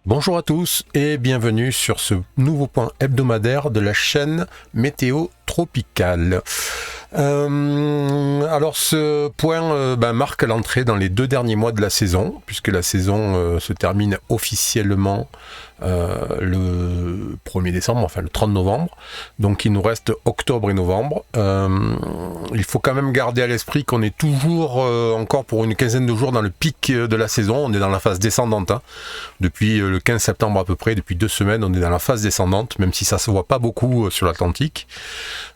Bonjour à tous et bienvenue sur ce nouveau point hebdomadaire de la chaîne Météo Tropicale. Alors ce point marque l'entrée dans les 2 derniers mois de la saison, puisque la saison se termine officiellement le 1er décembre, enfin le 30 novembre. Donc il nous reste octobre et novembre. Il faut quand même garder à l'esprit qu'on est toujours encore pour une quinzaine de jours dans le pic de la saison. On est dans la phase descendante. Depuis le 15 septembre à peu près, depuis 2 semaines, on est dans la phase descendante, même si ça se voit pas beaucoup sur l'Atlantique.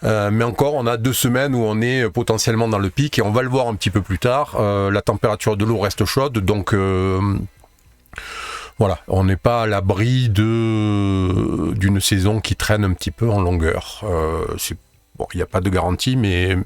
Mais encore, on a 2 semaines où on est potentiellement dans le pic et on va le voir un petit peu plus tard. La température de l'eau reste chaude, donc voilà, on n'est pas à l'abri d'une saison qui traîne un petit peu en longueur. Bon, il n'y a pas de garantie, mais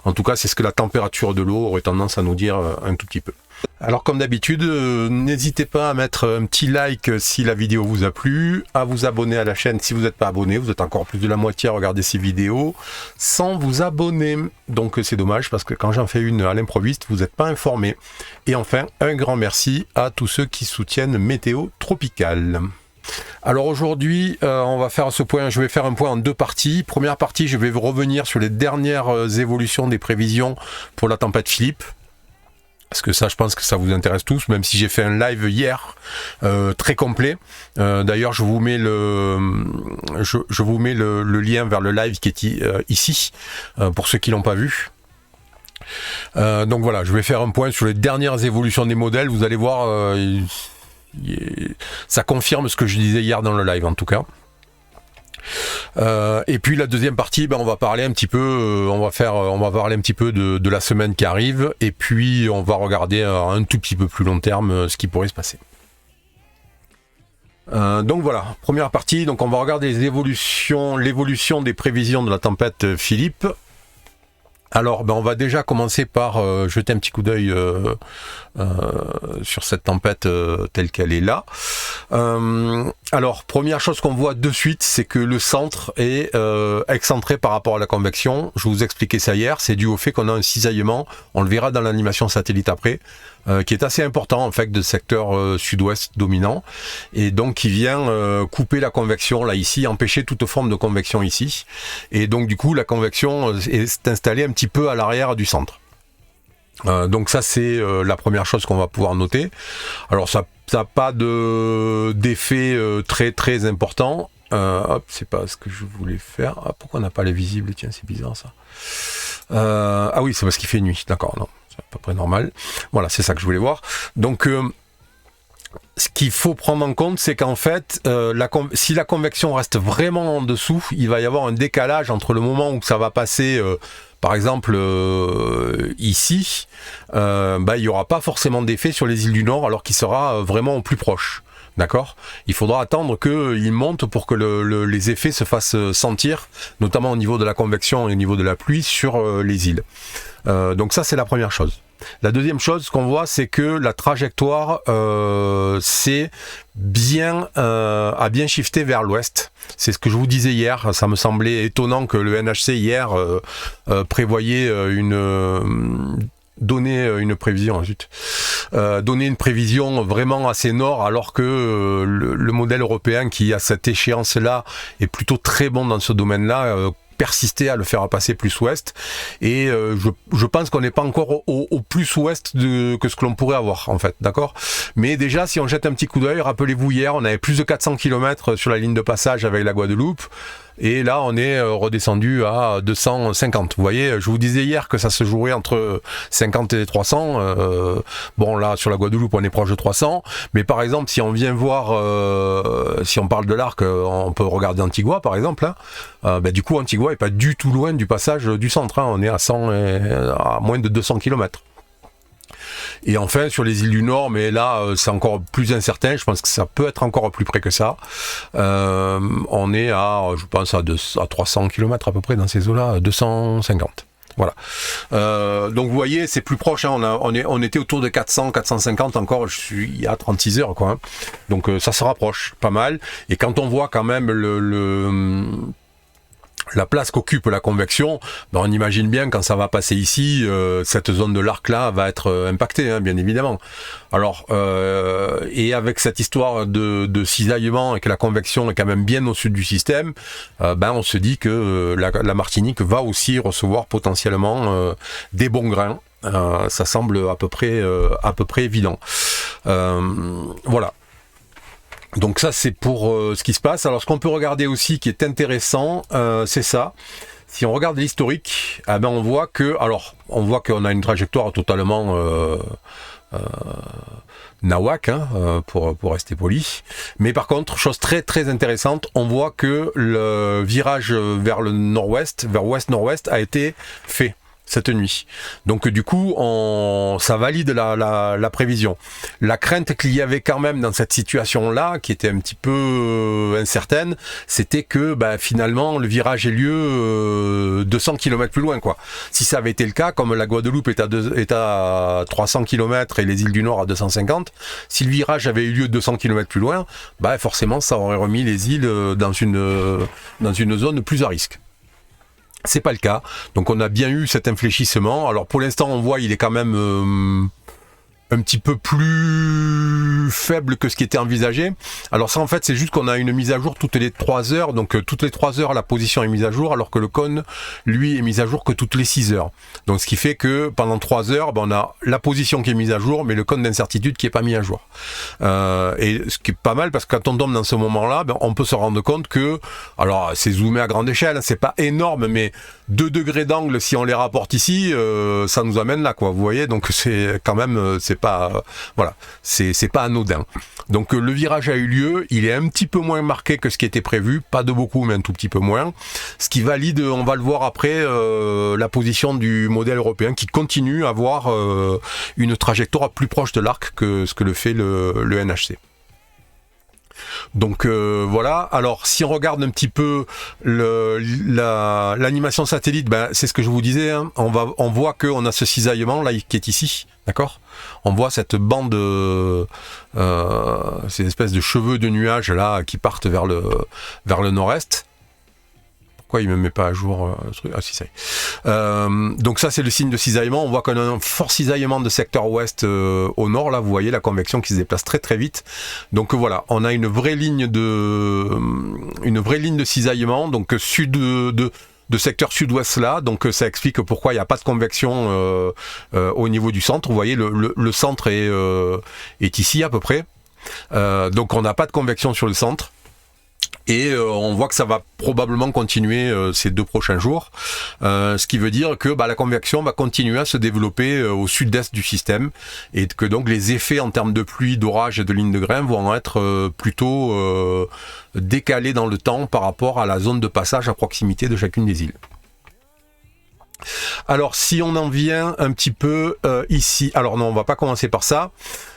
en tout cas, c'est ce que la température de l'eau aurait tendance à nous dire un tout petit peu. Alors comme d'habitude, n'hésitez pas à mettre un petit like si la vidéo vous a plu, à vous abonner à la chaîne si vous n'êtes pas abonné, vous êtes encore plus de la moitié à regarder ces vidéos sans vous abonner. Donc c'est dommage parce que quand j'en fais une à l'improviste, vous n'êtes pas informé. Et enfin, un grand merci à tous ceux qui soutiennent Météo Tropicale. Alors aujourd'hui, on va faire ce point. Je vais faire un point en 2 parties. Première partie, je vais revenir sur les dernières évolutions des prévisions pour la tempête Philippe. Parce que ça, je pense que ça vous intéresse tous, même si j'ai fait un live hier très complet. D'ailleurs, je vous mets le lien vers le live qui est ici, pour ceux qui l'ont pas vu. Donc voilà, je vais faire un point sur les dernières évolutions des modèles. Vous allez voir, ça confirme ce que je disais hier dans le live en tout cas. Et puis la deuxième partie, on va parler un petit peu, on va parler un petit peu de la semaine qui arrive, et puis on va regarder un tout petit peu plus long terme ce qui pourrait se passer. Donc voilà, première partie, donc on va regarder l'évolution des prévisions de la tempête Philippe. Alors, on va déjà commencer par jeter un petit coup d'œil sur cette tempête telle qu'elle est là. Alors, première chose qu'on voit de suite, c'est que le centre est excentré par rapport à la convection. Je vous expliquais ça hier, c'est dû au fait qu'on a un cisaillement, on le verra dans l'animation satellite après, qui est assez important en fait de secteur sud-ouest dominant, et donc qui vient couper la convection là ici, empêcher toute forme de convection ici, et donc du coup la convection est installée un petit peu à l'arrière du centre. Donc ça c'est la première chose qu'on va pouvoir noter. Alors ça n'a pas d'effet très très important. Hop, c'est pas ce que je voulais faire. Ah, pourquoi on n'a pas les visibles? Tiens, c'est bizarre ça. Ah oui, c'est parce qu'il fait nuit, d'accord, non, c'est à peu près normal. Voilà, c'est ça que je voulais voir. Donc ce qu'il faut prendre en compte, c'est qu'en fait, si la convection reste vraiment en dessous, il va y avoir un décalage entre le moment où ça va passer, par exemple ici, il n'y aura pas forcément d'effet sur les îles du Nord, alors qu'il sera vraiment au plus proche. D'accord ? Il faudra attendre qu'il monte pour que les effets se fassent sentir, notamment au niveau de la convection et au niveau de la pluie sur les îles. Donc ça, c'est la première chose. La deuxième chose qu'on voit, c'est que la trajectoire a bien shifté vers l'ouest. C'est ce que je vous disais hier. Ça me semblait étonnant que le NHC hier prévoyait donner une prévision vraiment assez nord, alors que le modèle européen qui a cette échéance-là est plutôt très bon dans ce domaine-là, persister à le faire passer plus ouest, et je pense qu'on n'est pas encore au plus ouest que ce que l'on pourrait avoir en fait, d'accord. Mais déjà, si on jette un petit coup d'œil, rappelez-vous hier on avait plus de 400 km sur la ligne de passage avec la Guadeloupe, et là on est redescendu à 250. Vous voyez, je vous disais hier que ça se jouerait entre 50 et 300. Bon, là sur la Guadeloupe on est proche de 300, mais par exemple si on vient voir, si on parle de l'arc, on peut regarder Antigua par exemple, du coup Antigua est pas du tout loin du passage du centre, on est à moins de 200 km. Et enfin sur les îles du Nord, mais là c'est encore plus incertain, je pense que ça peut être encore plus près que ça, on est je pense à 300 km à peu près dans ces eaux-là, 250. Voilà. Donc vous voyez, c'est plus proche, on était autour de 400, 450 encore, il y a 36 heures quoi. Donc ça se rapproche pas mal, et quand on voit quand même la place qu'occupe la convection, ben on imagine bien quand ça va passer ici, cette zone de l'arc là va être impactée, hein, bien évidemment. Alors, et avec cette histoire de cisaillement et que la convection est quand même bien au sud du système, ben on se dit que la Martinique va aussi recevoir potentiellement des bons grains. Ça semble à peu près évident. Voilà. Donc ça c'est pour ce qui se passe. Alors ce qu'on peut regarder aussi qui est intéressant, c'est ça. Si on regarde l'historique, ben on voit qu'on a une trajectoire totalement nawak, hein, pour rester poli. Mais par contre, chose très très intéressante, on voit que le virage vers le nord-ouest, vers ouest-nord-ouest, a été fait cette nuit. Donc du coup, ça valide la prévision. La crainte qu'il y avait quand même dans cette situation-là, qui était un petit peu incertaine, c'était que finalement le virage ait lieu 200 km plus loin, quoi. Si ça avait été le cas, comme la Guadeloupe est à 300 km et les îles du Nord à 250, si le virage avait eu lieu 200 km plus loin, forcément ça aurait remis les îles dans une zone plus à risque. C'est pas le cas, donc on a bien eu cet infléchissement. Alors pour l'instant on voit il est quand même un petit peu plus faible que ce qui était envisagé. Alors ça en fait c'est juste qu'on a une mise à jour toutes les 3 heures, donc toutes les 3 heures la position est mise à jour, alors que le cône lui est mis à jour que toutes les 6 heures. Donc ce qui fait que pendant 3 heures on a la position qui est mise à jour mais le cône d'incertitude qui est pas mis à jour. Et ce qui est pas mal parce que quand on tombe dans ce moment là on peut se rendre compte que, alors c'est zoomé à grande échelle, c'est pas énorme mais 2 degrés d'angle si on les rapporte ici, ça nous amène là, quoi, vous voyez, donc c'est quand même c'est pas anodin. Donc le virage a eu lieu, il est un petit peu moins marqué que ce qui était prévu, pas de beaucoup mais un tout petit peu moins, ce qui valide, on va le voir après, la position du modèle européen qui continue à avoir une trajectoire plus proche de l'arc que ce que le fait le NHC. Donc voilà, alors si on regarde un petit peu l'animation satellite, c'est ce que je vous disais, hein, on voit qu'on a ce cisaillement là qui est ici, d'accord ? On voit cette bande, ces espèces de cheveux de nuages là qui partent vers le nord-est. Pourquoi il ne me met pas à jour le truc ? Ah si, ça y est. Donc ça c'est le signe de cisaillement. On voit qu'on a un fort cisaillement de secteur ouest au nord. Là vous voyez la convection qui se déplace très très vite. Donc voilà, on a une vraie ligne de cisaillement. Donc sud de secteur sud-ouest là, donc ça explique pourquoi il n'y a pas de convection au niveau du centre. Vous voyez le centre est ici à peu près. Donc on n'a pas de convection sur le centre. Et on voit que ça va probablement continuer ces 2 prochains jours, ce qui veut dire que la convection va continuer à se développer au sud-est du système et que donc les effets en termes de pluie, d'orage et de ligne de grain vont être plutôt décalés dans le temps par rapport à la zone de passage à proximité de chacune des îles. Alors si on en vient un petit peu ici, alors non on va pas commencer par ça.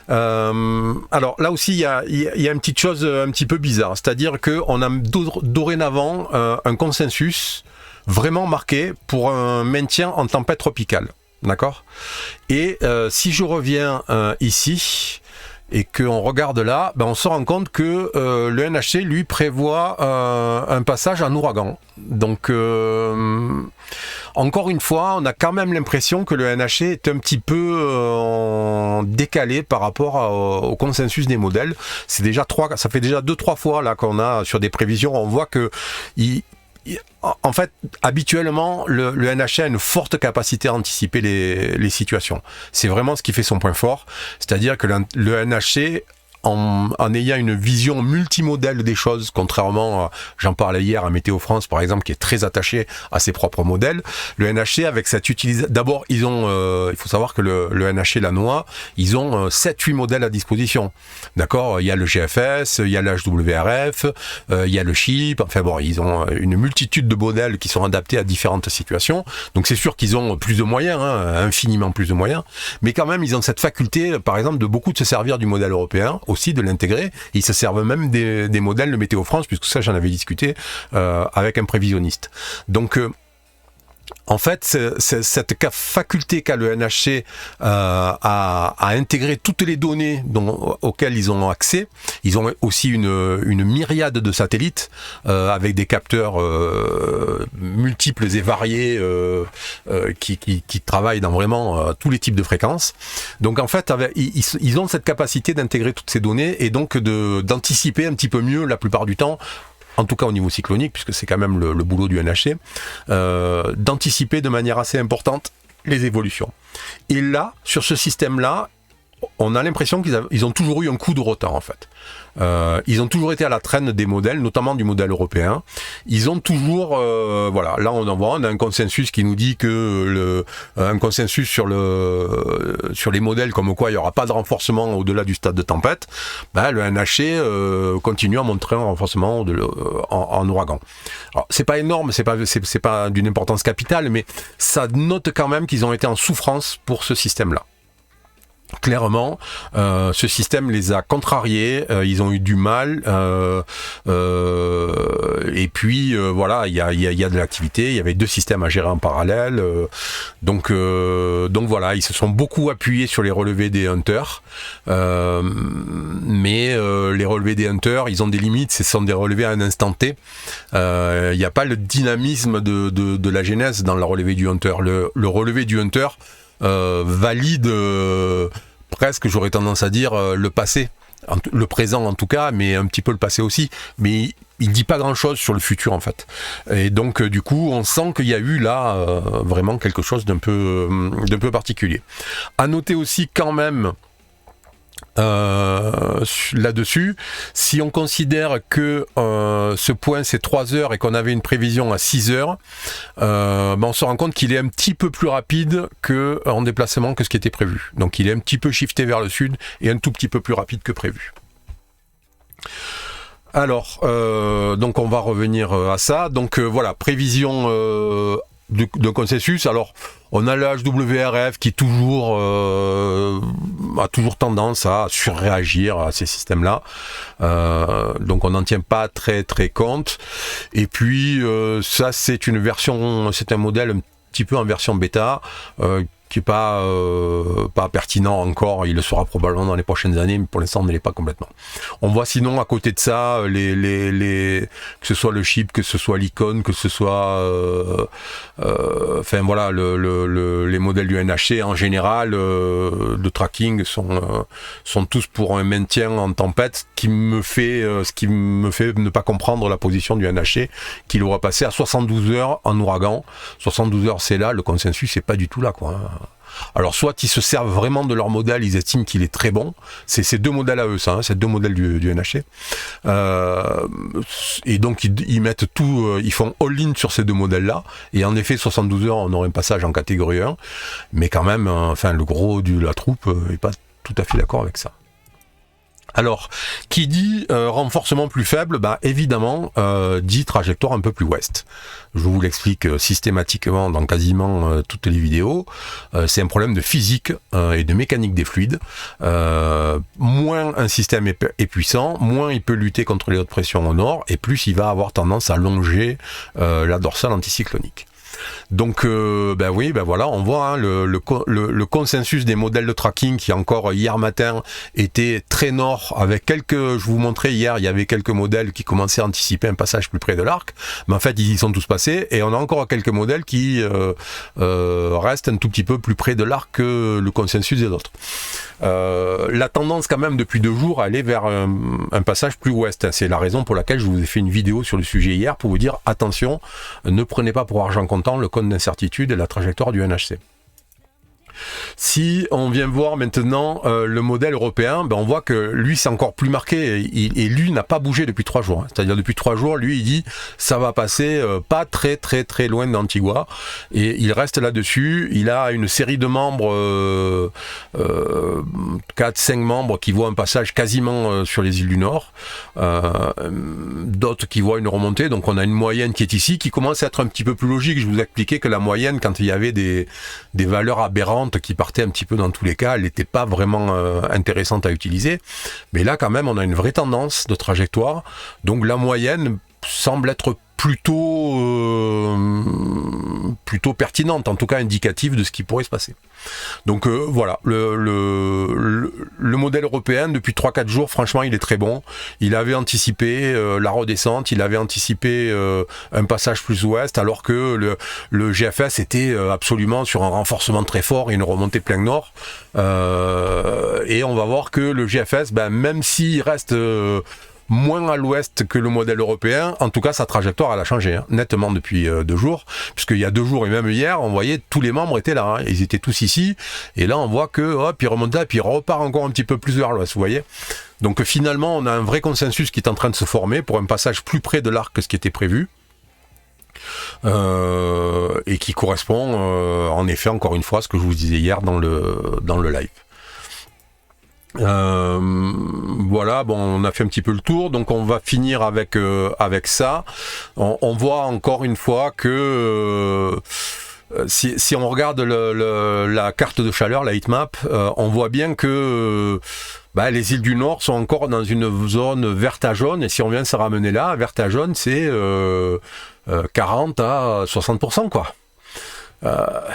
Alors là aussi il y a une petite chose un petit peu bizarre, c'est-à-dire qu'on a dorénavant un consensus vraiment marqué pour un maintien en tempête tropicale, d'accord ? Et si je reviens ici et qu'on regarde là, on se rend compte que le NHC lui prévoit un passage en ouragan. Donc encore une fois, on a quand même l'impression que le NHC est un petit peu décalé par rapport au consensus des modèles. Ça fait déjà 2-3 fois là qu'on a sur des prévisions, on voit que en fait, habituellement, le NHC a une forte capacité à anticiper les situations. C'est vraiment ce qui fait son point fort. C'est-à-dire que le NHC, en ayant une vision multimodèle des choses, contrairement, j'en parlais hier à Météo France par exemple, qui est très attaché à ses propres modèles, le NHC avec cette utilisation, d'abord il faut savoir que le NHC Lannoy, ils ont 7-8 modèles à disposition, d'accord, il y a le GFS, il y a le HWRF, il y a le CHIP, enfin bon, ils ont une multitude de modèles qui sont adaptés à différentes situations, donc c'est sûr qu'ils ont plus de moyens, infiniment plus de moyens, mais quand même ils ont cette faculté, par exemple, de beaucoup de se servir du modèle européen, aussi de l'intégrer. Ils se servent même des modèles de Météo France, puisque ça j'en avais discuté avec un prévisionniste. Donc En fait, cette faculté qu'a le NHC à intégrer toutes les données auxquelles ils ont accès. Ils ont aussi une myriade de satellites avec des capteurs multiples et variés qui travaillent dans vraiment tous les types de fréquences. Donc en fait, ils ont cette capacité d'intégrer toutes ces données et donc d'anticiper un petit peu mieux la plupart du temps, en tout cas au niveau cyclonique, puisque c'est quand même le boulot du NHC, d'anticiper de manière assez importante les évolutions. Et là, sur ce système-là, on a l'impression qu'ils ont toujours eu un coup de retard, en fait. Ils ont toujours été à la traîne des modèles, notamment du modèle européen. Ils ont toujours, voilà, là on a un consensus qui nous dit que un consensus sur les modèles comme quoi il n'y aura pas de renforcement au-delà du stade de tempête. Ben, le NHC continue à montrer un renforcement en ouragan. Alors c'est pas énorme, c'est pas d'une importance capitale, mais ça note quand même qu'ils ont été en souffrance pour ce système-là. Clairement, ce système les a contrariés, ils ont eu du mal, et puis voilà, il y a de l'activité, il y avait 2 systèmes à gérer en parallèle, donc voilà, ils se sont beaucoup appuyés sur les relevés des hunters, mais les relevés des hunters, ils ont des limites, ce sont des relevés à un instant T, il n'y a pas le dynamisme de la genèse dans le relevé du hunter, le relevé du hunter valide presque, j'aurais tendance à dire, le passé, le présent en tout cas, mais un petit peu le passé aussi, mais il dit pas grand chose sur le futur en fait, et donc du coup on sent qu'il y a eu là vraiment quelque chose d'un peu particulier. À noter aussi quand même là-dessus, si on considère que ce point c'est 3 heures et qu'on avait une prévision à 6 heures, on se rend compte qu'il est un petit peu plus rapide en déplacement que ce qui était prévu. Donc il est un petit peu shifté vers le sud et un tout petit peu plus rapide que prévu. Alors, donc on va revenir à ça. Donc voilà, prévision de consensus. Alors, on a le HWRF qui a toujours tendance à surréagir à ces systèmes-là. Donc on n'en tient pas très très compte. Et puis ça c'est un modèle un petit peu en version bêta. Qui n'est pas pertinent encore, il le sera probablement dans les prochaines années, mais pour l'instant on ne l'est pas complètement. On voit sinon à côté de ça, que ce soit le chip, que ce soit l'icône, que ce soit enfin voilà, les modèles du NHC en général de tracking sont tous pour un maintien en tempête, ce qui me fait ne pas comprendre la position du NHC, qui l'aura passé à 72 heures en ouragan. 72 heures c'est là, le consensus c'est pas du tout là quoi. Alors soit ils se servent vraiment de leur modèle, ils estiment qu'il est très bon, c'est ces 2 modèles à eux ça, c'est 2 modèles du NHC, et donc ils mettent tout, ils font all-in sur ces 2 modèles là, et en effet 72 heures on aurait un passage en catégorie 1, mais quand même, enfin le gros de la troupe est pas tout à fait d'accord avec ça. Alors, qui dit renforcement plus faible, évidemment, dit trajectoire un peu plus ouest. Je vous l'explique systématiquement dans quasiment toutes les vidéos. C'est un problème de physique et de mécanique des fluides. Moins un système est puissant, moins il peut lutter contre les hautes pressions au nord, et plus il va avoir tendance à longer la dorsale anticyclonique. Donc voilà, on voit le consensus des modèles de tracking qui encore hier matin était très nord, avec je vous montrais hier, il y avait quelques modèles qui commençaient à anticiper un passage plus près de l'arc, mais en fait ils y sont tous passés, et on a encore quelques modèles qui restent un tout petit peu plus près de l'arc que le consensus des autres. La tendance quand même depuis 2 jours à aller vers un passage plus ouest, c'est la raison pour laquelle je vous ai fait une vidéo sur le sujet hier pour vous dire attention, ne prenez pas pour argent comptant le cône d'incertitude et la trajectoire du NHC. Si on vient voir maintenant le modèle européen, on voit que lui c'est encore plus marqué, et lui n'a pas bougé depuis 3 jours. C'est-à-dire depuis 3 jours, lui il dit ça va passer pas très très très loin d'Antigua, et il reste là-dessus. Il a une série de membres, 4-5 membres qui voient un passage quasiment sur les îles du Nord, d'autres qui voient une remontée, donc on a une moyenne qui est ici, qui commence à être un petit peu plus logique. Je vous ai expliqué que la moyenne, quand il y avait des valeurs aberrantes qui partait un petit peu dans tous les cas, elle n'était pas vraiment intéressante à utiliser, mais là quand même on a une vraie tendance de trajectoire, donc la moyenne semble être plutôt plutôt pertinente, en tout cas indicative de ce qui pourrait se passer. Donc voilà, le modèle européen depuis 3-4 jours, franchement il est très bon. Il avait anticipé la redescente, il avait anticipé un passage plus ouest, alors que le GFS était absolument sur un renforcement très fort et une remontée plein nord. Et on va voir que le GFS, même s'il reste moins à l'ouest que le modèle européen, en tout cas sa trajectoire elle a changé nettement depuis 2 jours, puisqu'il y a 2 jours et même hier, on voyait tous les membres étaient là, ils étaient tous ici, et là on voit que hop, il remonte là, puis il repart encore un petit peu plus vers l'ouest, vous voyez. Donc finalement on a un vrai consensus qui est en train de se former pour un passage plus près de l'arc que ce qui était prévu. Et qui correspond en effet encore une fois à ce que je vous disais hier dans le live. Voilà, bon, on a fait un petit peu le tour, donc on va finir avec ça. On voit encore une fois que si on regarde la carte de chaleur, la heatmap, on voit bien que les îles du Nord sont encore dans une zone verte à jaune, et si on vient se ramener là, verte à jaune, c'est 40 à 60%, quoi.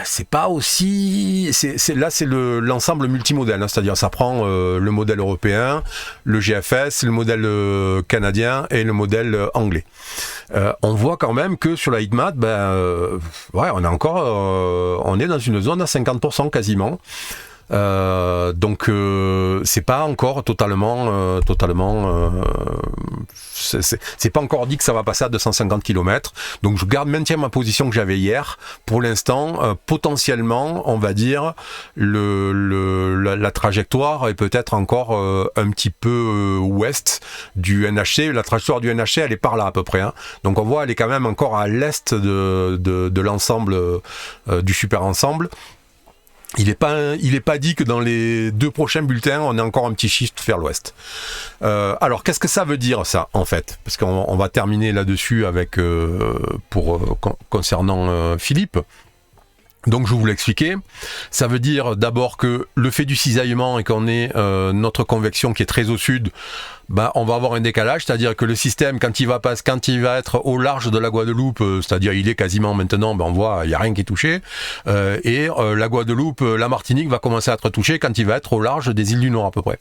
C'est pas aussi... Là, c'est l'ensemble multimodèle, c'est-à-dire ça prend le modèle européen, le GFS, le modèle canadien et le modèle anglais. On voit quand même que sur la heatmap, on est dans une zone à 50% quasiment. Donc c'est pas encore totalement c'est pas encore dit que ça va passer à 250 km, donc je maintiens ma position que j'avais hier. Pour l'instant, potentiellement on va dire la trajectoire est peut-être encore un petit peu ouest du NHC. La trajectoire du NHC elle est par là à peu près, donc on voit elle est quand même encore à l'est de l'ensemble du super ensemble. Il est pas dit que dans les 2 prochains bulletins, on ait encore un petit shift vers l'ouest. Alors, qu'est-ce que ça veut dire, ça, en fait? Parce qu'on va terminer là-dessus avec concernant Philippe. Donc, je vais vous l'expliquer. Ça veut dire d'abord que le fait du cisaillement et qu'on ait notre convection qui est très au sud, on va avoir un décalage, c'est-à-dire que le système, quand il va être au large de la Guadeloupe, c'est-à-dire il est quasiment maintenant, on voit, il n'y a rien qui est touché, et la Guadeloupe, la Martinique va commencer à être touchée quand il va être au large des îles du Nord à peu près.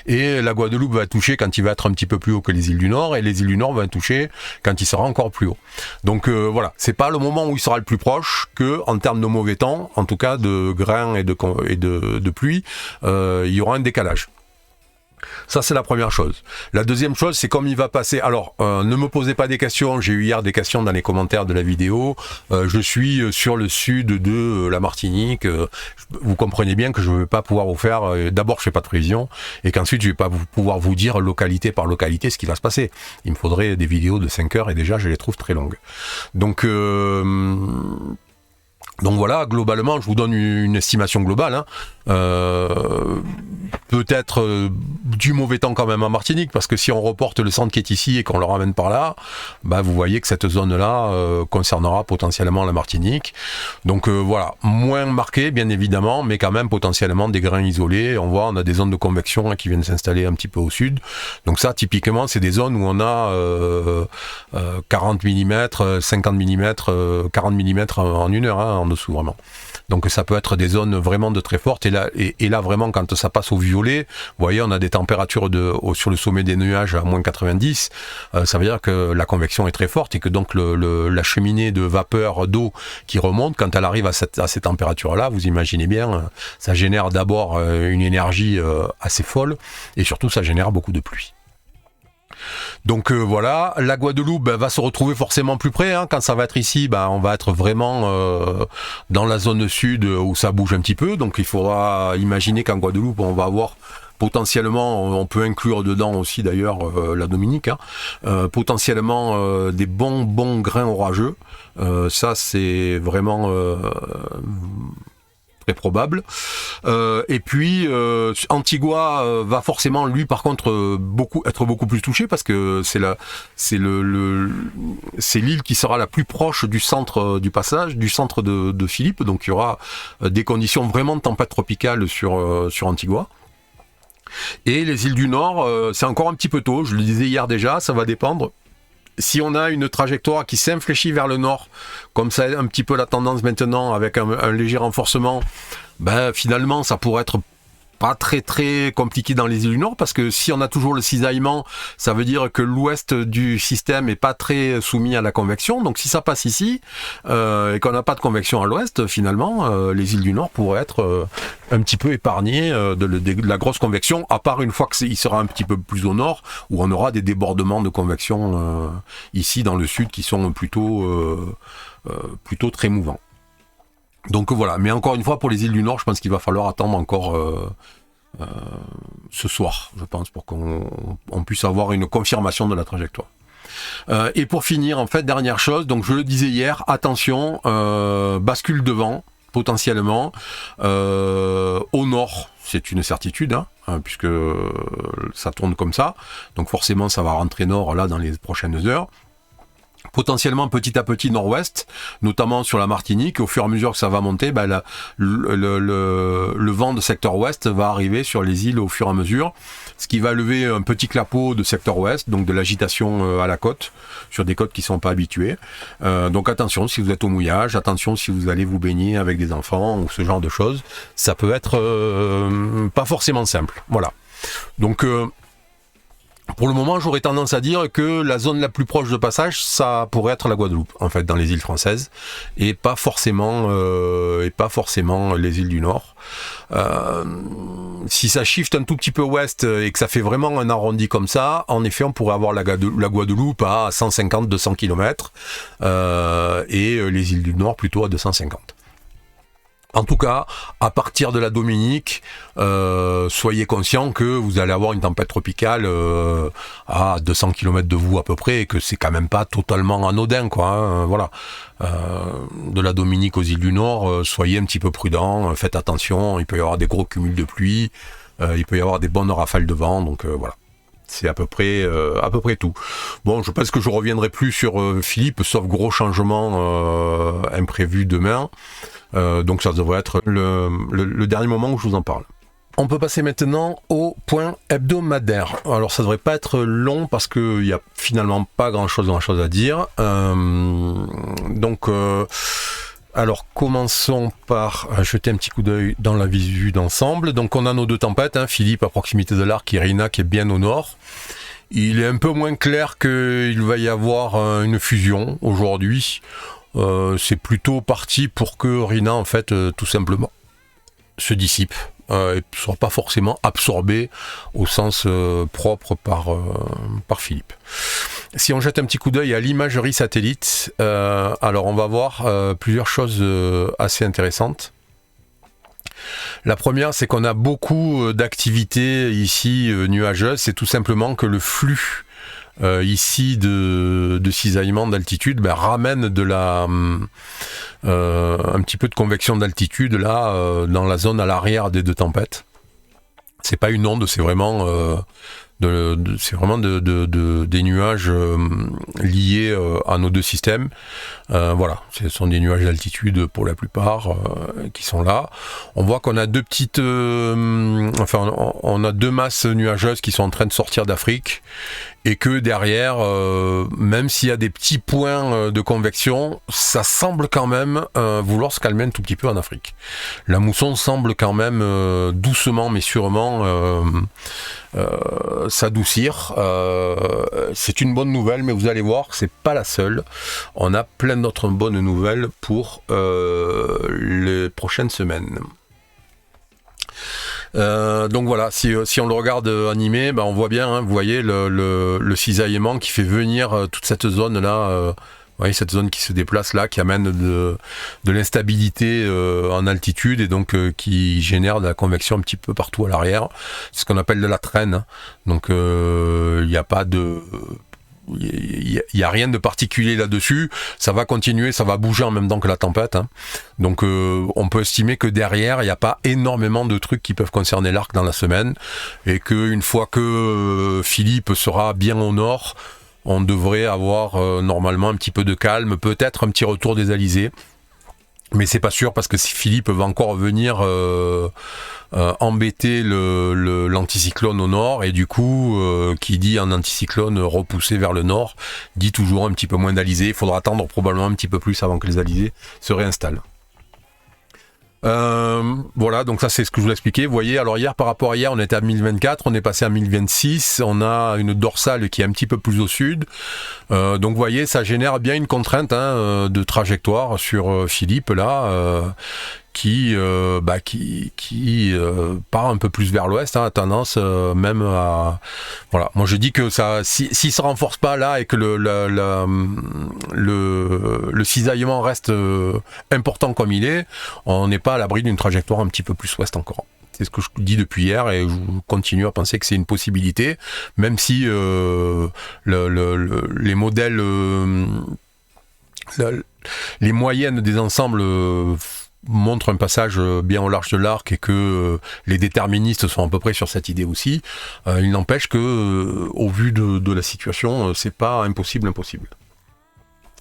Et la Guadeloupe va être touchée quand il va être un petit peu plus haut que les îles du Nord, et les îles du Nord vont être touchées quand il sera encore plus haut. Donc voilà, c'est pas le moment où il sera le plus proche que, en termes de mauvais temps, en tout cas de grains et de pluie, il y aura un décalage. Ça, c'est la première chose. La deuxième chose, c'est comme il va passer... Alors, ne me posez pas des questions. J'ai eu hier des questions dans les commentaires de la vidéo. Je suis sur le sud de la Martinique. Vous comprenez bien que je ne vais pas pouvoir vous faire... D'abord, je ne fais pas de prévision. Et qu'ensuite, je ne vais pas pouvoir vous dire localité par localité ce qui va se passer. Il me faudrait des vidéos de 5 heures et déjà, je les trouve très longues. Donc voilà, globalement, je vous donne une estimation globale. Peut-être du mauvais temps quand même en Martinique, parce que si on reporte le centre qui est ici et qu'on le ramène par là, vous voyez que cette zone-là concernera potentiellement la Martinique. Donc voilà, moins marqué bien évidemment, mais quand même potentiellement des grains isolés. On voit, on a des zones de convection qui viennent s'installer un petit peu au sud. Donc ça, typiquement, c'est des zones où on a 40 mm, 50 mm, 40 mm en une heure, en dessous vraiment. Donc ça peut être des zones vraiment de très fortes, et là vraiment quand ça passe au violet, vous voyez on a des températures sur le sommet des nuages à moins 90, ça veut dire que la convection est très forte et que donc la cheminée de vapeur d'eau qui remonte, quand elle arrive à ces températures là, vous imaginez bien, ça génère d'abord une énergie assez folle, et surtout ça génère beaucoup de pluie. Donc voilà, la Guadeloupe va se retrouver forcément plus près, quand ça va être ici, on va être vraiment dans la zone sud où ça bouge un petit peu, donc il faudra imaginer qu'en Guadeloupe on va avoir potentiellement, on peut inclure dedans aussi d'ailleurs la Dominique, potentiellement des bons grains orageux, ça c'est vraiment... très probable. Et puis Antigua va forcément lui par contre être beaucoup plus touché, parce que c'est l'île qui sera la plus proche du centre du passage, du centre de Philippe, donc il y aura des conditions vraiment de tempête tropicale sur Antigua. Et les îles du Nord, c'est encore un petit peu tôt, je le disais hier déjà, ça va dépendre. si on a une trajectoire qui s'infléchit vers le nord, comme ça un petit peu la tendance maintenant, avec un léger renforcement, ben finalement ça pourrait être pas très très compliqué dans les îles du Nord, parce que si on a toujours le cisaillement, ça veut dire que l'ouest du système est pas très soumis à la convection. Donc si ça passe ici et qu'on n'a pas de convection à l'ouest, finalement les îles du Nord pourraient être un petit peu épargnées de la grosse convection, à part une fois qu'il sera un petit peu plus au nord, où on aura des débordements de convection ici dans le sud qui sont plutôt très mouvants. Donc voilà, mais encore une fois, pour les îles du Nord, je pense qu'il va falloir attendre encore ce soir, je pense, pour qu'on puisse avoir une confirmation de la trajectoire. Et pour finir, en fait, dernière chose, donc je le disais hier, attention, bascule de vent, potentiellement, au nord, c'est une certitude, puisque ça tourne comme ça, donc forcément ça va rentrer nord là dans les prochaines heures. Potentiellement petit à petit nord-ouest, notamment sur la Martinique. Au fur et à mesure que ça va monter, ben le vent de secteur ouest va arriver sur les îles au fur et à mesure, ce qui va lever un petit clapot de secteur ouest, donc de l'agitation à la côte, sur des côtes qui ne sont pas habituées. Donc attention si vous êtes au mouillage, attention si vous allez vous baigner avec des enfants ou ce genre de choses. Ça peut être pas forcément simple. Voilà. Donc pour le moment, j'aurais tendance à dire que la zone la plus proche de passage, ça pourrait être la Guadeloupe, en fait, dans les îles françaises, et pas forcément les îles du Nord. Si ça shift un tout petit peu ouest et que ça fait vraiment un arrondi comme ça, en effet, on pourrait avoir la Guadeloupe à 150-200 km et les îles du Nord plutôt à 250. En tout cas, à partir de la Dominique, soyez conscients que vous allez avoir une tempête tropicale à 200 km de vous à peu près, et que c'est quand même pas totalement anodin, quoi. Voilà. De la Dominique aux îles du Nord, soyez un petit peu prudents, faites attention, il peut y avoir des gros cumuls de pluie, il peut y avoir des bonnes rafales de vent, donc voilà. C'est à peu près tout. Bon, je pense que je reviendrai plus sur Philippe, sauf gros changement imprévu demain. Donc ça devrait être le dernier moment où je vous en parle. On peut passer maintenant au point hebdomadaire. Alors ça devrait pas être long parce qu'il n'y a finalement pas grand chose à dire. Alors commençons par jeter un petit coup d'œil dans la visu d'ensemble. Donc on a nos deux tempêtes, Philippe à proximité de l'Arc et Rina qui est bien au nord. Il est un peu moins clair qu'il va y avoir une fusion aujourd'hui. C'est plutôt parti pour que Rina en fait tout simplement se dissipe et ne soit pas forcément absorbé au sens propre par Philippe. Si on jette un petit coup d'œil à l'imagerie satellite, alors on va voir plusieurs choses assez intéressantes. La première, c'est qu'on a beaucoup d'activités ici nuageuses. C'est tout simplement que le flux ici de cisaillement d'altitude ramène un petit peu de convection d'altitude là dans la zone à l'arrière des deux tempêtes. C'est pas une onde, c'est vraiment des nuages liés à nos deux systèmes. Voilà, ce sont des nuages d'altitude pour la plupart qui sont là. On voit qu'on a on a deux masses nuageuses qui sont en train de sortir d'Afrique, et que derrière, même s'il y a des petits points de convection, ça semble quand même vouloir se calmer un tout petit peu en Afrique. La mousson semble quand même doucement mais sûrement s'adoucir. C'est une bonne nouvelle, mais vous allez voir que c'est pas la seule. On a plein d'autres bonnes nouvelles pour les prochaines semaines. Donc voilà, si on le regarde animé, on voit bien, vous voyez le cisaillement qui fait venir toute cette zone là, vous voyez cette zone qui se déplace là, qui amène de l'instabilité en altitude, et donc qui génère de la convection un petit peu partout à l'arrière. C'est ce qu'on appelle de la traîne. Donc il n'y a pas de... Il n'y a rien de particulier là-dessus, ça va continuer, ça va bouger en même temps que la tempête. Donc on peut estimer que derrière, il n'y a pas énormément de trucs qui peuvent concerner l'arc dans la semaine, et qu'une fois que Philippe sera bien au nord, on devrait avoir normalement un petit peu de calme, peut-être un petit retour des alizés. Mais c'est pas sûr parce que Philippe va encore venir embêter l'anticyclone au nord, et du coup, qui dit un anticyclone repoussé vers le nord, dit toujours un petit peu moins d'alizés. Il faudra attendre probablement un petit peu plus avant que les alizés se réinstallent. Voilà, donc ça c'est ce que je vous expliquais. Vous voyez, alors hier, par rapport à hier, on était à 1024, on est passé à 1026, on a une dorsale qui est un petit peu plus au sud. Donc vous voyez, ça génère bien une contrainte de trajectoire sur Philippe là, qui part un peu plus vers l'ouest, a tendance même à... Voilà, moi je dis que ça, si se renforce pas là et que le cisaillement reste important comme il est, on n'est pas à l'abri d'une trajectoire un petit peu plus ouest encore. C'est ce que je dis depuis hier et je continue à penser que c'est une possibilité, même si les modèles, les moyennes des ensembles montre un passage bien au large de l'arc et que les déterministes sont à peu près sur cette idée aussi. Il n'empêche que, au vu de la situation, c'est pas impossible.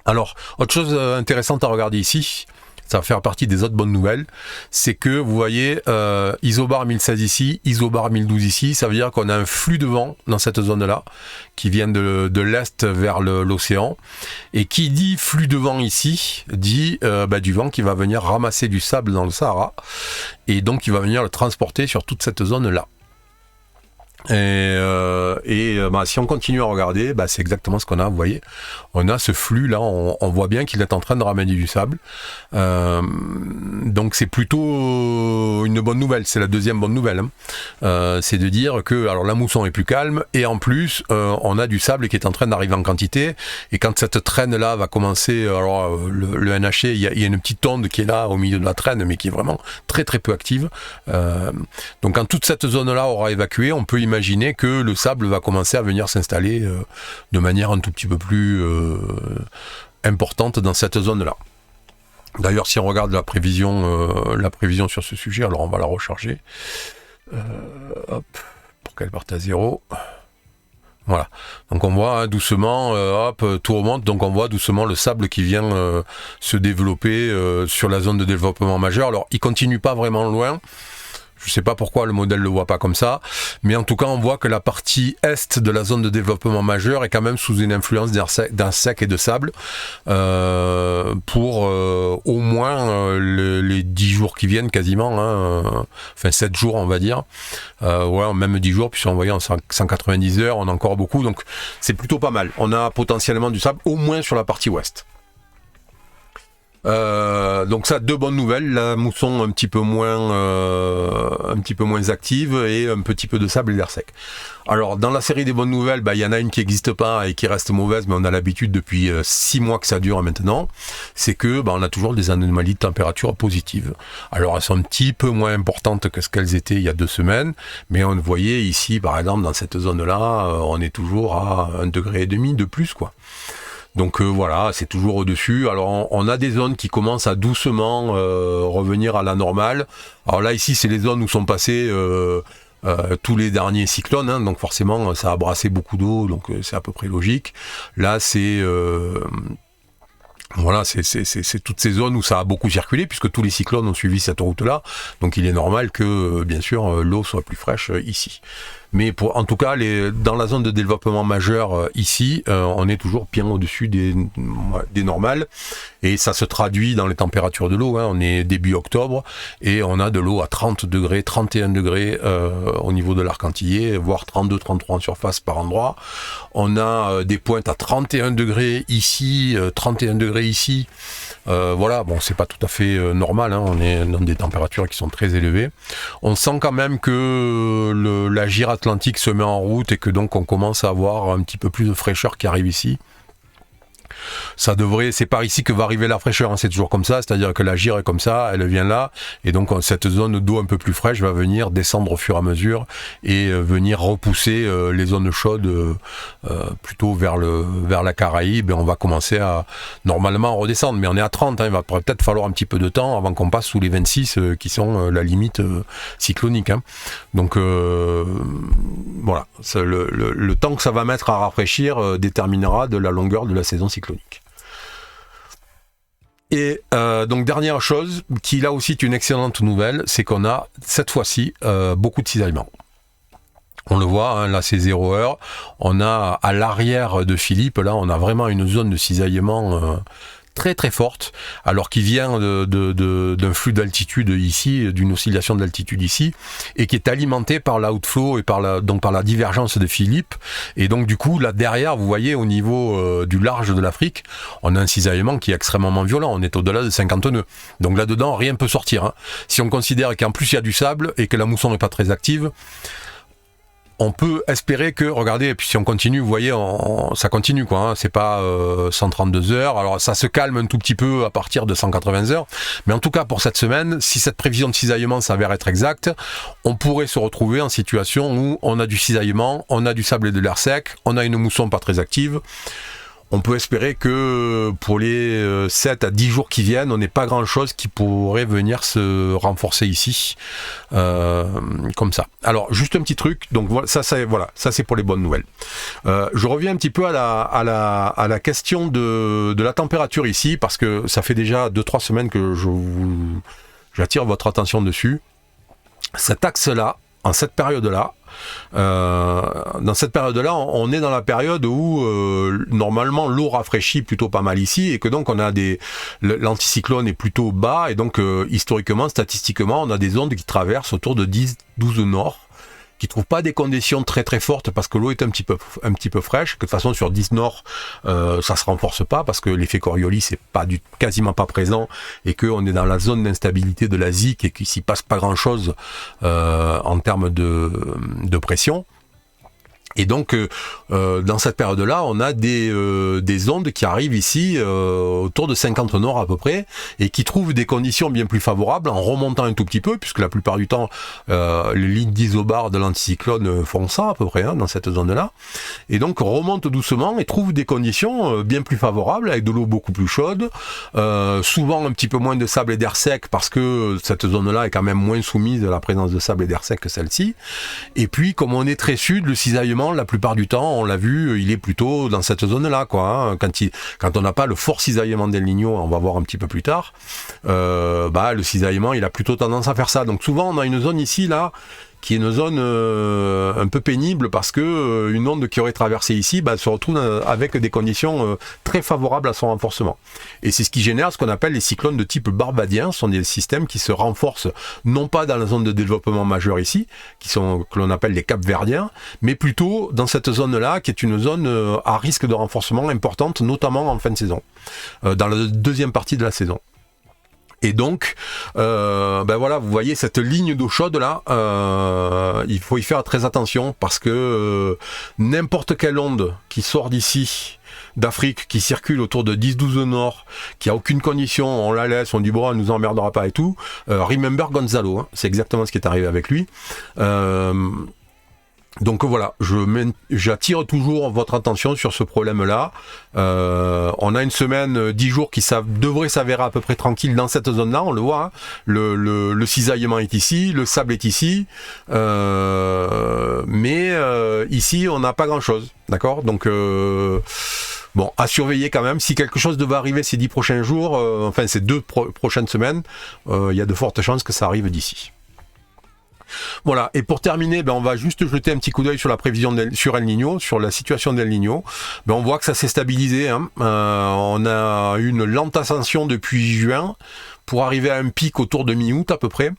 Alors, autre chose intéressante à regarder ici, ça va faire partie des autres bonnes nouvelles, c'est que vous voyez isobar 1016 ici, isobar 1012 ici, ça veut dire qu'on a un flux de vent dans cette zone-là, qui vient de l'est vers l'océan, et qui dit flux de vent ici, dit du vent qui va venir ramasser du sable dans le Sahara, et donc qui va venir le transporter sur toute cette zone-là. Si on continue à regarder, c'est exactement ce qu'on a, vous voyez, on a ce flux là, on voit bien qu'il est en train de ramener du sable, donc c'est plutôt une bonne nouvelle, c'est la deuxième bonne nouvelle, c'est de dire que alors la mousson est plus calme, et en plus on a du sable qui est en train d'arriver en quantité, et quand cette traîne là va commencer, alors le NHC, il y a une petite onde qui est là au milieu de la traîne, mais qui est vraiment très très peu active, donc quand toute cette zone là aura évacué, on peut imaginer que le sable va commencer à venir s'installer de manière un tout petit peu plus importante dans cette zone-là. D'ailleurs, si on regarde la prévision sur ce sujet, alors on va la recharger. Pour qu'elle parte à 0. Voilà. Donc on voit doucement, tout remonte, donc on voit doucement le sable qui vient se développer sur la zone de développement majeur. Alors il continue pas vraiment loin. Je ne sais pas pourquoi le modèle ne le voit pas comme ça, mais en tout cas on voit que la partie est de la zone de développement majeur est quand même sous une influence d'un sec et de sable pour au moins les 10 jours qui viennent quasiment, enfin 7 jours on va dire, même 10 jours, puis on voyait en 190 heures, on a encore beaucoup, donc c'est plutôt pas mal. On a potentiellement du sable au moins sur la partie ouest. Donc ça, deux bonnes nouvelles, la mousson un petit peu moins active et un petit peu de sable et d'air sec. Alors dans la série des bonnes nouvelles, il y en a une qui n'existe pas et qui reste mauvaise, mais on a l'habitude depuis 6 mois que ça dure maintenant, c'est que on a toujours des anomalies de température positives. Alors elles sont un petit peu moins importantes que ce qu'elles étaient il y a 2 semaines, mais on voyait ici par exemple dans cette zone-là, on est toujours à 1,5 degré de plus quoi. Donc voilà, c'est toujours au-dessus. Alors on a des zones qui commencent à doucement revenir à la normale. Alors là ici c'est les zones où sont passés tous les derniers cyclones, donc forcément ça a brassé beaucoup d'eau, donc c'est à peu près logique. Là c'est voilà, c'est toutes ces zones où ça a beaucoup circulé, puisque tous les cyclones ont suivi cette route-là. Donc il est normal que, bien sûr, l'eau soit plus fraîche ici. Mais en tout cas, dans la zone de développement majeur ici, on est toujours bien au-dessus des normales. Et ça se traduit dans les températures de l'eau. On est début octobre et on a de l'eau à 30 degrés, 31 degrés au niveau de l'arc antillais, voire 32, 33 en surface par endroit. On a des pointes à 31 degrés ici, 31 degrés ici. Voilà, bon, c'est pas tout à fait normal, on est dans des températures qui sont très élevées. On sent quand même que la gyre atlantique se met en route et que donc on commence à avoir un petit peu plus de fraîcheur qui arrive ici. C'est par ici que va arriver la fraîcheur, c'est toujours comme ça, c'est-à-dire que la gyre est comme ça, elle vient là, et donc cette zone d'eau un peu plus fraîche va venir descendre au fur et à mesure et venir repousser les zones chaudes plutôt vers la Caraïbe, et on va commencer à normalement redescendre, mais on est à 30, il va peut-être falloir un petit peu de temps avant qu'on passe sous les 26 qui sont la limite cyclonique. Donc voilà, le temps que ça va mettre à rafraîchir déterminera de la longueur de la saison cyclonique. Et donc dernière chose, qui là aussi est une excellente nouvelle, c'est qu'on a cette fois-ci beaucoup de cisaillement. On le voit, hein, là c'est 0 heure. On a à l'arrière de Philippe, là on a vraiment une zone de cisaillement très très forte, alors qu'il vient d'un flux d'altitude ici, d'une oscillation d'altitude ici, et qui est alimenté par l'outflow et par la divergence de Philippe. Et donc du coup, là derrière, vous voyez au niveau du large de l'Afrique, on a un cisaillement qui est extrêmement violent, on est au-delà de 50 nœuds. Donc là-dedans, rien ne peut sortir. Hein. Si on considère qu'en plus il y a du sable et que la mousson n'est pas très active, on peut espérer que, regardez, et puis si on continue, vous voyez, ça continue quoi, hein, c'est pas 132 heures, alors ça se calme un tout petit peu à partir de 180 heures, mais en tout cas pour cette semaine, si cette prévision de cisaillement s'avère être exacte, on pourrait se retrouver en situation où on a du cisaillement, on a du sable et de l'air sec, on a une mousson pas très active. On peut espérer que pour les 7 à 10 jours qui viennent, on n'ait pas grand-chose qui pourrait venir se renforcer ici, comme ça. Alors, juste un petit truc, donc voilà, ça c'est pour les bonnes nouvelles. Je reviens un petit peu à la question de la température ici, parce que ça fait déjà 2-3 semaines que j'attire votre attention dessus. Cet axe-là, en cette période-là, dans cette période-là, on est dans la période où normalement l'eau rafraîchit plutôt pas mal ici et que donc on a l'anticyclone est plutôt bas et donc historiquement, statistiquement, on a des ondes qui traversent autour de 10-12 nord, qui trouvent pas des conditions très très fortes parce que l'eau est un petit peu fraîche, que de toute façon sur 10 nord ça se renforce pas parce que l'effet Coriolis c'est quasiment pas présent et qu'on est dans la zone d'instabilité de la ZIC et qu'il s'y passe pas grand chose en termes de pression. Et donc, dans cette période-là, on a des ondes qui arrivent ici autour de 50 nord à peu près, et qui trouvent des conditions bien plus favorables en remontant un tout petit peu, puisque la plupart du temps, les lignes d'isobars de l'anticyclone font ça à peu près, hein, dans cette zone-là. Et donc, remontent doucement et trouvent des conditions bien plus favorables, avec de l'eau beaucoup plus chaude, souvent un petit peu moins de sable et d'air sec, parce que cette zone-là est quand même moins soumise à la présence de sable et d'air sec que celle-ci. Et puis, comme on est très sud, le cisaillement, la plupart du temps, on l'a vu, il est plutôt dans cette zone-là, quoi. Hein. Quand on n'a pas le fort cisaillement d'El Niño, on va voir un petit peu plus tard, le cisaillement, il a plutôt tendance à faire ça. Donc souvent, on a une zone ici, là, qui est une zone un peu pénible parce que une onde qui aurait traversé ici se retrouve avec des conditions très favorables à son renforcement. Et c'est ce qui génère ce qu'on appelle les cyclones de type barbadien. Ce sont des systèmes qui se renforcent non pas dans la zone de développement majeur ici, que l'on appelle les capverdiens, mais plutôt dans cette zone-là, qui est une zone à risque de renforcement importante, notamment en fin de saison, dans la deuxième partie de la saison. Et donc, voilà, vous voyez cette ligne d'eau chaude là, il faut y faire très attention parce que n'importe quelle onde qui sort d'ici, d'Afrique, qui circule autour de 10-12 nord, qui a aucune condition, on la laisse, on dit bon, elle nous emmerdera pas et tout. Remember Gonzalo, hein, c'est exactement ce qui est arrivé avec lui. Donc voilà, j'attire toujours votre attention sur ce problème-là. On a une semaine, 10 jours qui devrait s'avérer à peu près tranquille dans cette zone-là, on le voit. Hein. Le cisaillement est ici, le sable est ici, mais ici on n'a pas grand-chose, d'accord ? Donc bon, à surveiller quand même. Si quelque chose devait arriver ces 10 prochains jours, ces 2 prochaines semaines, il y a de fortes chances que ça arrive d'ici. Voilà, et pour terminer, on va juste jeter un petit coup d'œil sur la prévision sur El Niño, sur la situation d'El Niño. On voit que ça s'est stabilisé, hein. On a une lente ascension depuis juin pour arriver à un pic autour de mi-août à peu près,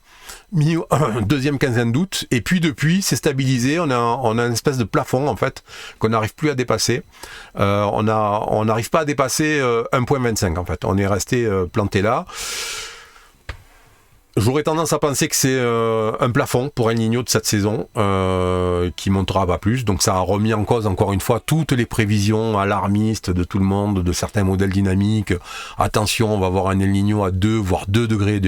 deuxième quinzaine d'août, et puis depuis c'est stabilisé, on a une espèce de plafond en fait qu'on n'arrive plus à dépasser. On n'arrive pas à dépasser 1,25 en fait, on est resté planté là. J'aurais tendance à penser que c'est un plafond pour El Niño de cette saison qui montera pas plus, donc ça a remis en cause encore une fois toutes les prévisions alarmistes de tout le monde, de certains modèles dynamiques. Attention, on va avoir un El Niño à 2 voire 2,5 degrés,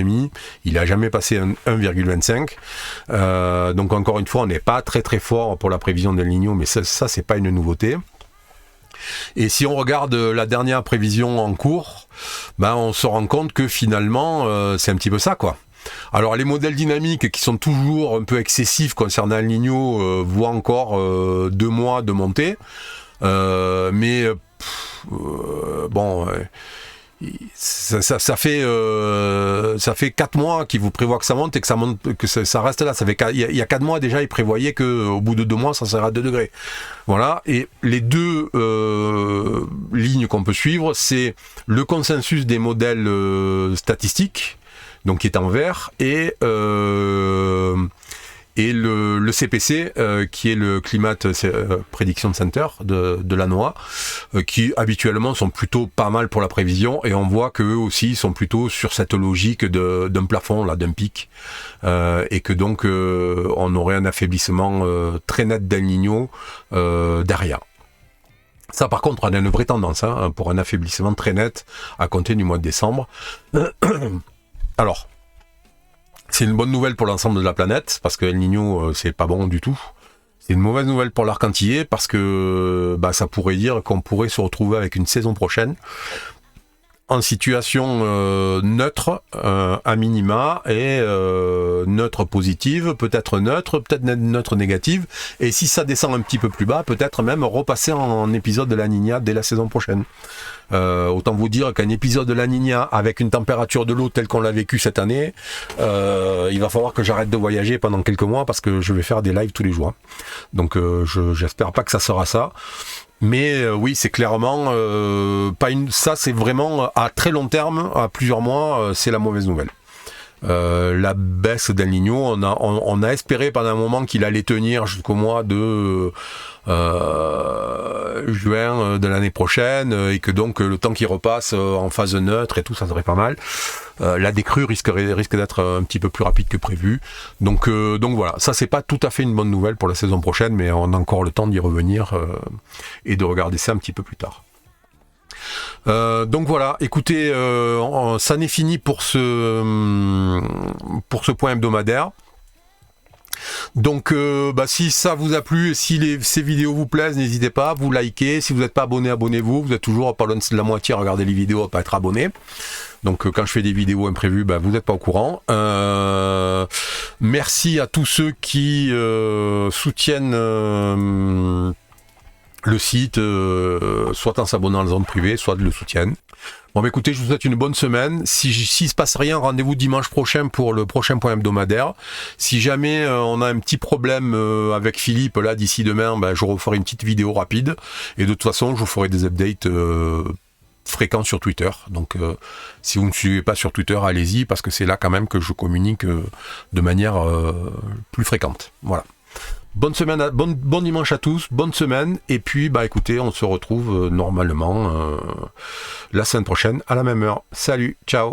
il a jamais passé 1,25, donc encore une fois on n'est pas très très fort pour la prévision d'El Niño, mais ça c'est pas une nouveauté. Et si on regarde la dernière prévision en cours, on se rend compte que finalement c'est un petit peu ça quoi. Alors les modèles dynamiques qui sont toujours un peu excessifs concernant El Niño voient encore 2 mois de montée, ça fait 4 mois qu'il vous prévoit que ça monte et que ça monte, que ça reste là. Il y a 4 mois déjà, il prévoyait qu'au bout de 2 mois, ça sera à 2 degrés. Voilà. Et les deux lignes qu'on peut suivre, c'est le consensus des modèles statistiques, donc qui est en vert, et le CPC, qui est le Climate Prediction Center de la NOAA, qui habituellement sont plutôt pas mal pour la prévision, et on voit qu'eux aussi sont plutôt sur cette logique d'un plafond, là, d'un pic, et que donc on aurait un affaiblissement très net d'El Niño derrière. Ça, par contre, on a une vraie tendance pour un affaiblissement très net à compter du mois de décembre. Alors, c'est une bonne nouvelle pour l'ensemble de la planète, parce que El Niño, c'est pas bon du tout. C'est une mauvaise nouvelle pour l'arc antillais, parce que ça pourrait dire qu'on pourrait se retrouver avec une saison prochaine en situation neutre, à minima, et neutre positive, peut-être neutre négative, et si ça descend un petit peu plus bas, peut-être même repasser en épisode de La Niña dès la saison prochaine. Autant vous dire qu'un épisode de La Niña avec une température de l'eau telle qu'on l'a vécu cette année, il va falloir que j'arrête de voyager pendant quelques mois, parce que je vais faire des lives tous les jours. Donc j'espère pas que ça sera ça. Mais oui, c'est clairement ça, c'est vraiment à très long terme, à plusieurs mois, c'est la mauvaise nouvelle. La baisse d'El Niño, on a espéré pendant un moment qu'il allait tenir jusqu'au mois de juin de l'année prochaine, et que donc le temps qu'il repasse en phase neutre et tout, ça serait pas mal. La décrue risque d'être un petit peu plus rapide que prévu. Donc voilà, ça c'est pas tout à fait une bonne nouvelle pour la saison prochaine, mais on a encore le temps d'y revenir et de regarder ça un petit peu plus tard. Donc voilà, écoutez, ça n'est fini pour ce point hebdomadaire. Donc si ça vous a plu, si ces vidéos vous plaisent, n'hésitez pas, vous likez. Si vous n'êtes pas abonné, abonnez-vous. Vous êtes toujours pas loin de la moitié à regarder les vidéos, à pas être abonné. Donc quand je fais des vidéos imprévues, vous n'êtes pas au courant. Merci à tous ceux qui soutiennent le site, soit en s'abonnant à la zone privée, soit le soutiennent. Bon, écoutez, je vous souhaite une bonne semaine. S'il se passe rien, rendez-vous dimanche prochain pour le prochain point hebdomadaire. Si jamais on a un petit problème avec Philippe, là, d'ici demain, je referai une petite vidéo rapide. Et de toute façon, je vous ferai des updates fréquents sur Twitter. Donc, si vous ne me suivez pas sur Twitter, allez-y, parce que c'est là quand même que je communique de manière plus fréquente. Voilà. Bonne semaine, bon dimanche à tous, bonne semaine, et puis écoutez, on se retrouve normalement la semaine prochaine à la même heure. Salut, ciao.